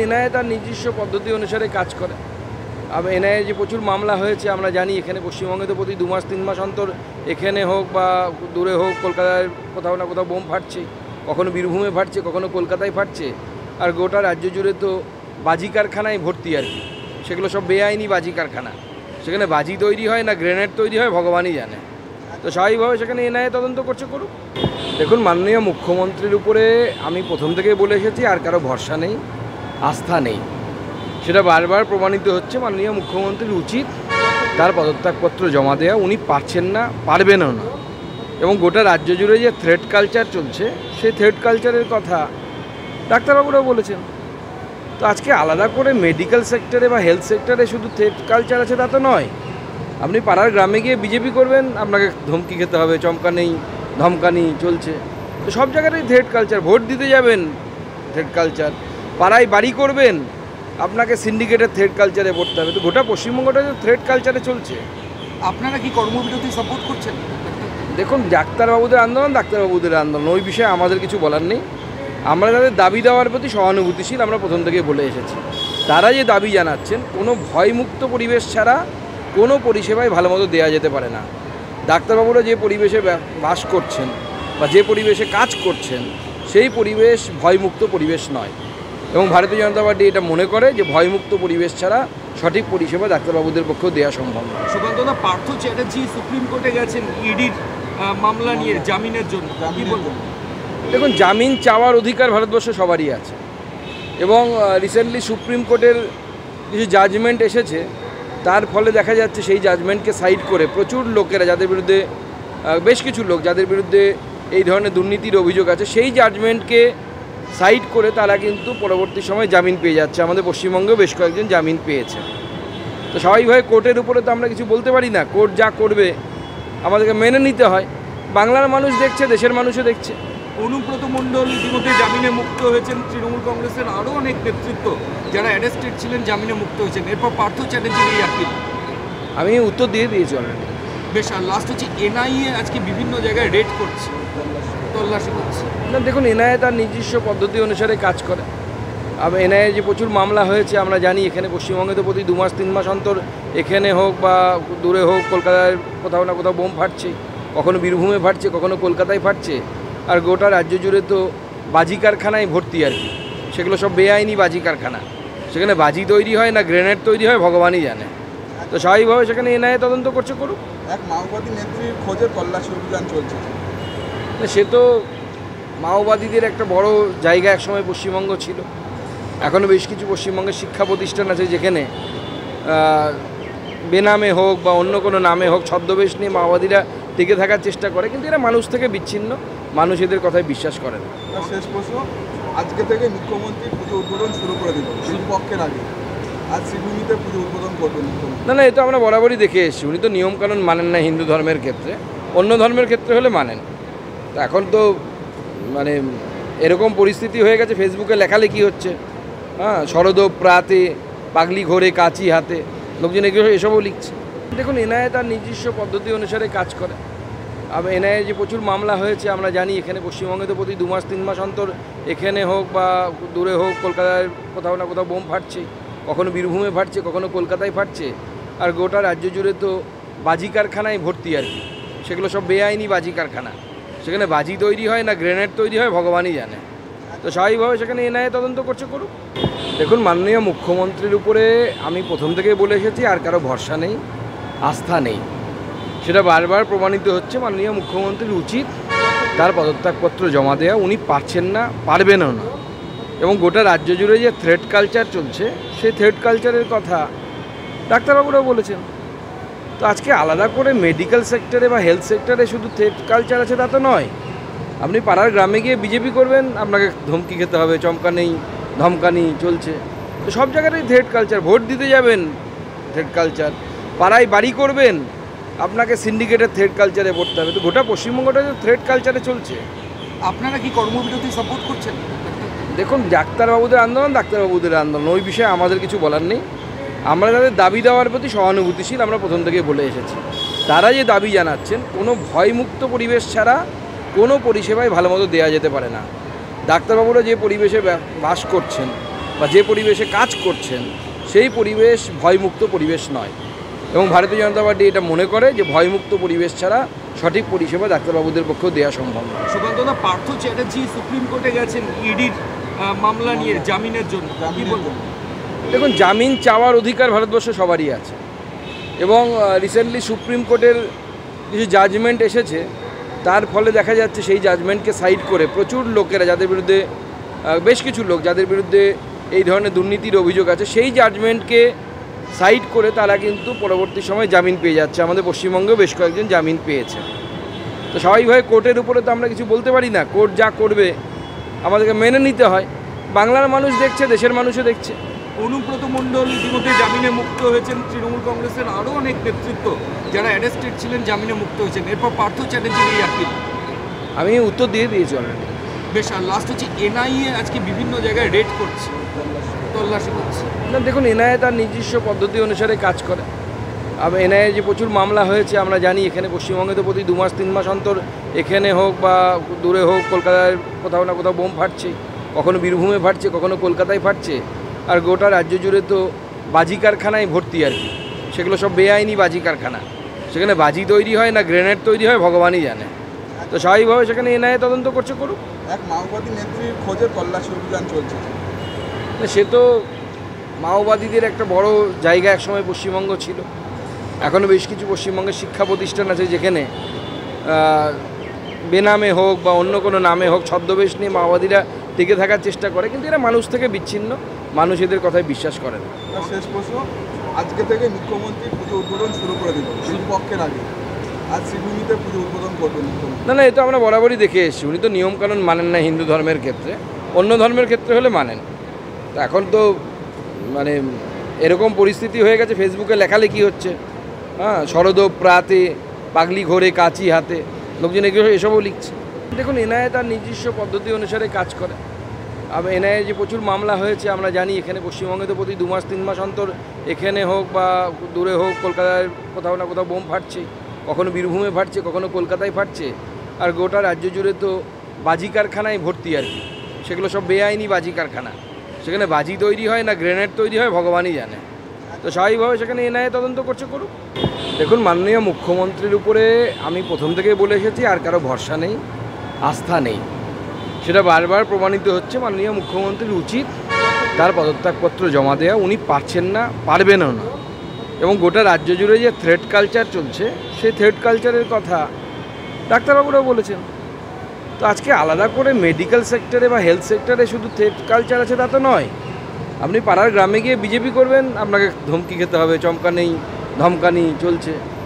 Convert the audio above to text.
NIA তার নিজস্ব পদ্ধতি অনুসারে কাজ করে। আবার এনআইএ যে প্রচুর মামলা হয়েছে আমরা জানি, এখানে পশ্চিমবঙ্গে তো প্রতি 2 মাস 3 মাস অন্তর এখানে হোক বা দূরে হোক কলকাতায় কোথাও না কোথাও বোম ফাটছে, কখনো বীরভূমে ফাটছে, কখনো কলকাতায় ফাটছে। আর গোটা রাজ্য জুড়ে তো বাজি কারখানায় ভর্তি আর কি, সেগুলো সব বেআইনি বাজি কারখানা। সেখানে বাজি তৈরি হয় না গ্রেনেড তৈরি হয় ভগবানই জানে। তো স্বাভাবিকভাবে সেখানে এনআইএ তদন্ত করছে, করুক। দেখুন, মাননীয় মুখ্যমন্ত্রীর উপরে আমি প্রথম থেকেই বলে এসেছি, আর কারো ভরসা নেই, আস্থা নেই। সেটা বারবার প্রমাণিত হচ্ছে। মাননীয় মুখ্যমন্ত্রীর উচিত তার পদত্যাগপত্র জমা দেওয়া। উনি পারছেন না, পারবেনও না। এবং গোটা রাজ্য জুড়ে যে থ্রেট কালচার চলছে, সেই থ্রেট কালচারের কথা ডাক্তারবাবুরাও বলেছেন। তো আজকে আলাদা করে মেডিকেল সেক্টরে বা হেলথ সেক্টরে শুধু থ্রেট কালচার আছে তা তো নয়। আপনি পাড়ার গ্রামে গিয়ে বিজেপি করবেন, আপনাকে ধমকি খেতে হবে, চমকানি ধমকানি চলছে। তো সব জায়গাতেই থ্রেট কালচার। ভোট দিতে যাবেন, থ্রেট কালচার। পাড়ায় বাড়ি করবেন, আপনাকে সিন্ডিকেটের থ্রেট কালচারে পড়তে হবে। তো গোটা পশ্চিমবঙ্গটা যে থ্রেট কালচারে চলছে। আপনারা কি কর্মবিরতি সাপোর্ট করছেন? দেখুন, ডাক্তারবাবুদের আন্দোলন, ওই বিষয়ে আমাদের কিছু বলার নেই। আমরা তাদের দাবি দেওয়ার প্রতি সহানুভূতিশীল, আমরা প্রথম থেকেই বলে এসেছি। তারা যে দাবি জানাচ্ছেন, কোনো ভয়মুক্ত পরিবেশ ছাড়া কোনো পরিষেবাই ভালো মতো দেওয়া যেতে পারে না। ডাক্তারবাবুরা যে পরিবেশে বাস করছেন বা যে পরিবেশে কাজ করছেন, সেই পরিবেশ ভয়মুক্ত পরিবেশ নয়। এবং ভারতীয় জনতা পার্টি এটা মনে করে যে ভয়মুক্ত পরিবেশ ছাড়া সঠিক পরিষেবা ডাক্তারবাবুদের পক্ষেও দেওয়া সম্ভব নয়। সুকান্তদা, পার্থ চ্যাটার্জি সুপ্রিম কোর্টে গেছেন ইডির মামলা নিয়ে জামিনের জন্য, কি বলবেন? দেখুন, জামিন চাওয়ার অধিকার ভারতবর্ষে সবারই আছে। এবং রিসেন্টলি সুপ্রিম কোর্টের কিছু জাজমেন্ট এসেছে, তার ফলে দেখা যাচ্ছে সেই জাজমেন্টকে সাইড করে প্রচুর লোকেরা, যাদের বিরুদ্ধে বেশ কিছু লোক যাদের বিরুদ্ধে এই ধরনের দুর্নীতির অভিযোগ আছে, সেই জাজমেন্টকে সাইড করে তারা কিন্তু পরবর্তী সময় জামিন পেয়ে যাচ্ছে। আমাদের পশ্চিমবঙ্গেও বেশ কয়েকজন জামিন পেয়েছে। তো স্বাভাবিকভাবে কোর্টের উপরে তো আমরা কিছু বলতে পারি না। কোর্ট যা করবে আমাদেরকে মেনে নিতে হয়। বাংলার মানুষ দেখছে, দেশের মানুষও দেখছে। অনুব্রত মণ্ডল ইতিমধ্যে জামিনে মুক্ত হয়েছেন। তৃণমূল কংগ্রেসের আরও অনেক নেতৃত্ব যারা অ্যারেস্টেড ছিলেন জামিনে মুক্ত হয়েছেন। এরপর পার্থ চ্যাটার্জির এই আপিল আমি উত্তর দিয়ে দিয়েছি অলরেডি। বেশ। আর লাস্ট হচ্ছে এনআইএ আজকে বিভিন্ন জায়গায় রেড করছে, তল্লাশি করছে। না, দেখুন, এনআইএ তার নিজস্ব পদ্ধতি অনুসারে কাজ করে। আবার এনআইএ যে প্রচুর মামলা হয়েছে আমরা জানি, এখানে পশ্চিমবঙ্গে তো প্রতি 2 মাস 3 মাস অন্তর এখানে হোক বা দূরে হোক কলকাতায় কোথাও না কোথাও বোম ফাটছে, কখনো বীরভূমে ফাটছে, কখনো কলকাতায় ফাটছে। আর গোটা রাজ্য জুড়ে তো বাজি কারখানায় ভর্তি আর কি, সেগুলো সব বেআইনি বাজি কারখানা। সেখানে বাজি তৈরি হয় না গ্রেনেড তৈরি হয় ভগবানই জানে। তো স্বাভাবিকভাবে সেখানে এনআইএ তদন্ত করছে, করুক। এক মাওবাদী নেত্রীর খোঁজে তল্লাশি অভিযান চলছে। সে তো মাওবাদীদের একটা বড় জায়গা একসময় পশ্চিমবঙ্গ ছিল। এখনও বেশ কিছু পশ্চিমবঙ্গের শিক্ষা প্রতিষ্ঠান আছে যেখানে বেনামে হোক বা অন্য কোনো নামে হোক ছদ্মবেশ নিয়ে মাওবাদীরা টিকে থাকার চেষ্টা করে, কিন্তু এরা মানুষ থেকে বিচ্ছিন্ন, মানুষ এদের কথায় বিশ্বাস করে না। শেষ প্রশ্ন, আজকে থেকে মুখ্যমন্ত্রী পুজো উদ্বোধন শুরু করে দিল পক্ষের আগে। আজ শ্রীভূমিতে পুজো উদ্বোধন করবেন মুখ্যমন্ত্রী। না, এ তো আমরা বরাবরই দেখে এসেছি। উনি তো নিয়মকানুন মানেন না হিন্দু ধর্মের ক্ষেত্রে, অন্য ধর্মের ক্ষেত্রে হলে মানেন। তো এখন তো মানে এরকম পরিস্থিতি হয়ে গেছে, ফেসবুকে লেখালেখি হচ্ছে, হ্যাঁ, শরদ প্রাতে পাগলি ঘোরে কাঁচি হাতে, লোকজন এগুলো এসবও লিখছে। দেখুন, এনআইএ তার নিজস্ব পদ্ধতি অনুসারে কাজ করে। আবার এনআইএ যে প্রচুর মামলা হয়েছে আমরা জানি, এখানে পশ্চিমবঙ্গে তো প্রতি 2 মাস 3 মাস অন্তর এখানে হোক বা দূরে হোক কলকাতায় কোথাও না কোথাও বোম ফাটছে, কখনো বীরভূমে ফাটছে, কখনো কলকাতায় ফাটছে। আর গোটা রাজ্য জুড়ে তো বাজি কারখানায় ভর্তি আর কি, সেগুলো সব বেআইনি বাজি কারখানা। সেখানে বাজি তৈরি হয় না গ্রেনেড তৈরি হয় ভগবানই জানে। তো স্বাভাবিকভাবে সেখানে এনআইএ তদন্ত করছে, করুক। দেখুন, মাননীয় মুখ্যমন্ত্রীর উপরে আমি প্রথম থেকেই বলে এসেছি, আর কারো ভরসা নেই, আস্থা নেই। সেটা বারবার প্রমাণিত হচ্ছে। মাননীয় মুখ্যমন্ত্রীর উচিত তার পদত্যাগপত্র জমা দেওয়া। উনি পারছেন না, পারবেনও না। এবং গোটা রাজ্য জুড়ে যে থ্রেট কালচার চলছে, সেই থ্রেট কালচারের কথা ডাক্তারবাবুরাও বলেছেন। তো আজকে আলাদা করে মেডিকেল সেক্টরে বা হেলথ সেক্টরে শুধু থ্রেট কালচার আছে তা তো নয়। আপনি পাড়ার গ্রামে গিয়ে বিজেপি করবেন, আপনাকে ধমকি খেতে হবে, ধমকানি চলছে। তো সব জায়গাতেই থ্রেট কালচার। ভোট দিতে যাবেন, থ্রেট কালচার। পাড়ায় বাড়ি করবেন, আপনাকে সিন্ডিকেটের থ্রেট কালচারে পড়তে হবে। তো গোটা পশ্চিমবঙ্গটা যে থ্রেট কালচারে চলছে। আপনারা কি কর্মবিরতি সাপোর্ট করছেন? দেখুন, ডাক্তারবাবুদের আন্দোলন, ওই বিষয়ে আমাদের কিছু বলার নেই। আমরা তাদের দাবি দেওয়ার প্রতি সহানুভূতিশীল, আমরা প্রথম থেকেই বলে এসেছি। তারা যে দাবি জানাচ্ছেন, কোনো ভয়মুক্ত পরিবেশ ছাড়া কোনো পরিষেবাই ভালো মতো দেওয়া যেতে পারে না। ডাক্তারবাবুরা যে পরিবেশে বাস করছেন বা যে পরিবেশে কাজ করছেন সেই পরিবেশ ভয়মুক্ত পরিবেশ নয়, এবং ভারতীয় জনতা পার্টি এটা মনে করে যে ভয়মুক্ত পরিবেশ ছাড়া সঠিক পরিষেবা ডাক্তারবাবুদের পক্ষেও দেওয়া সম্ভব নয়। সুকান্তদা, পার্থ চ্যাটার্জি সুপ্রিম কোর্টে গেছেন ইডির মামলা নিয়ে জামিনের জন্য, কি বলবেন? দেখুন, জামিন চাওয়ার অধিকার ভারতবর্ষে সবারই আছে, এবং রিসেন্টলি সুপ্রিম কোর্টের কিছু জাজমেন্ট এসেছে, তার ফলে দেখা যাচ্ছে সেই জাজমেন্টকে সাইড করে প্রচুর লোকেরা যাদের বিরুদ্ধে বেশ কিছু লোক যাদের বিরুদ্ধে এই ধরনের দুর্নীতির অভিযোগ আছে, সেই জাজমেন্টকে সাইড করে তারা কিন্তু পরবর্তী সময় জামিন পেয়ে যাচ্ছে। আমাদের পশ্চিমবঙ্গেও বেশ কয়েকজন জামিন পেয়েছে। তো স্বাভাবিকভাবে কোর্টের উপরে তো আমরা কিছু বলতে পারি না, কোর্ট যা করবে আমাদেরকে মেনে নিতে হয়। বাংলার মানুষ দেখছে, দেশের মানুষও দেখছে। অনুব্রত মণ্ডল ইতিমধ্যে জামিনে মুক্ত হয়েছেন, তৃণমূল কংগ্রেসের আরও অনেক নেতৃত্ব যারা অ্যারেস্টেড ছিলেন জামিনে মুক্ত হয়েছেন, এরপর পার্থ চ্যাটার্জির এই আপিল। আমি উত্তর দিয়ে দিয়েছি অলরেডি। বেশ, আর লাস্ট হচ্ছে এনআইএ আজকে বিভিন্ন জায়গায় রেড করছে, তল্লাশি করছে। না, দেখুন, এনআইএ তার নিজস্ব পদ্ধতি অনুসারে কাজ করে। আবার এনআইএ যে প্রচুর মামলা হয়েছে আমরা জানি, এখানে পশ্চিমবঙ্গে তো প্রতি 2 মাস 3 মাস অন্তর এখানে হোক বা দূরে হোক কলকাতায় কোথাও না কোথাও বোম ফাটছে, কখনো বীরভূমে ফাটছে, কখনো কলকাতায় ফাটছে। আর গোটা রাজ্য জুড়ে তো বাজি কারখানায় ভর্তি আর কি, সেগুলো সব বেআইনি বাজি কারখানা। সেখানে বাজি তৈরি হয় না গ্রেনেড তৈরি হয় ভগবানই জানে। তো স্বাভাবিকভাবে সেখানে এনআইএ তদন্ত করছে, করুক। এক মাওবাদী নেত্রীর খোঁজে তল্লাশি অভিযান চলছে। সে তো মাওবাদীদের একটা বড় জায়গা একসময় পশ্চিমবঙ্গ ছিল। এখনও বেশ কিছু পশ্চিমবঙ্গের শিক্ষা প্রতিষ্ঠান আছে যেখানে বেনামে হোক বা অন্য কোনো নামে হোক ছদ্মবেশ নিয়ে মাওবাদীরা টিকে থাকার চেষ্টা করে, কিন্তু এরা মানুষ থেকে বিচ্ছিন্ন, মানুষ এদের কথায় বিশ্বাস করে না। আর শেষ প্রশ্ন, আজকে থেকে মুখ্যমন্ত্রী পুজো উদ্বোধন শুরু করে দিল পক্ষের আগে। আজ শ্রীভূমিতে পুজো উদ্বোধন করবেন মুখ্যমন্ত্রী। না, এ তো আমরা বরাবরই দেখে এসেছি। উনি তো নিয়মকানুন মানেন না হিন্দু ধর্মের ক্ষেত্রে, অন্য ধর্মের ক্ষেত্রে হলে মানেন। তো এখন তো মানে এরকম পরিস্থিতি হয়ে গেছে, ফেসবুকে লেখালেখি হচ্ছে, হ্যাঁ, শরদ প্রাতে পাগলি ঘোরে কাচি হাতে, লোকজন এগুলো এসবও লিখছে। দেখুন, এনআইএ তার নিজস্ব পদ্ধতি অনুসারে কাজ করে। আবার এনআইএ যে প্রচুর মামলা হয়েছে আমরা জানি, এখানে পশ্চিমবঙ্গে তো প্রতি 2 মাস 3 মাস অন্তর এখানে হোক বা দূরে হোক কলকাতায় কোথাও না কোথাও বোম ফাটছে, কখনো বীরভূমে ফাটছে, কখনো কলকাতায় ফাটছে। আর গোটা রাজ্য জুড়ে তো বাজি কারখানায় ভর্তি আর কি, সেগুলো সব বেআইনি বাজি কারখানা। সেখানে বাজি তৈরি হয় না গ্রেনেড তৈরি হয় ভগবানই জানে। তো স্বাভাবিকভাবে সেখানে এনআইএ তদন্ত করছে, করুক। দেখুন, মাননীয় মুখ্যমন্ত্রীর উপরে আমি প্রথম থেকেই বলে এসেছি, আর কারো ভরসা নেই, আস্থা নেই। সেটা বারবার প্রমাণিত হচ্ছে। মাননীয় মুখ্যমন্ত্রীর উচিত তার পদত্যাগপত্র জমা দেওয়া। উনি পারছেন না, পারবেনও না। এবং গোটা রাজ্য জুড়ে যে থ্রেট কালচার চলছে, সেই থ্রেট কালচারের কথা ডাক্তারবাবুরাও বলেছেন। তো আজকে আলাদা করে মেডিকেল সেক্টরে বা হেলথ সেক্টরে শুধু থ্রেট কালচার আছে তা তো নয়। আপনি পাড়ার গ্রামে গিয়ে বিজেপি করবেন, আপনাকে ধমকি খেতে হবে, চমকানি ধমকানি চলছে।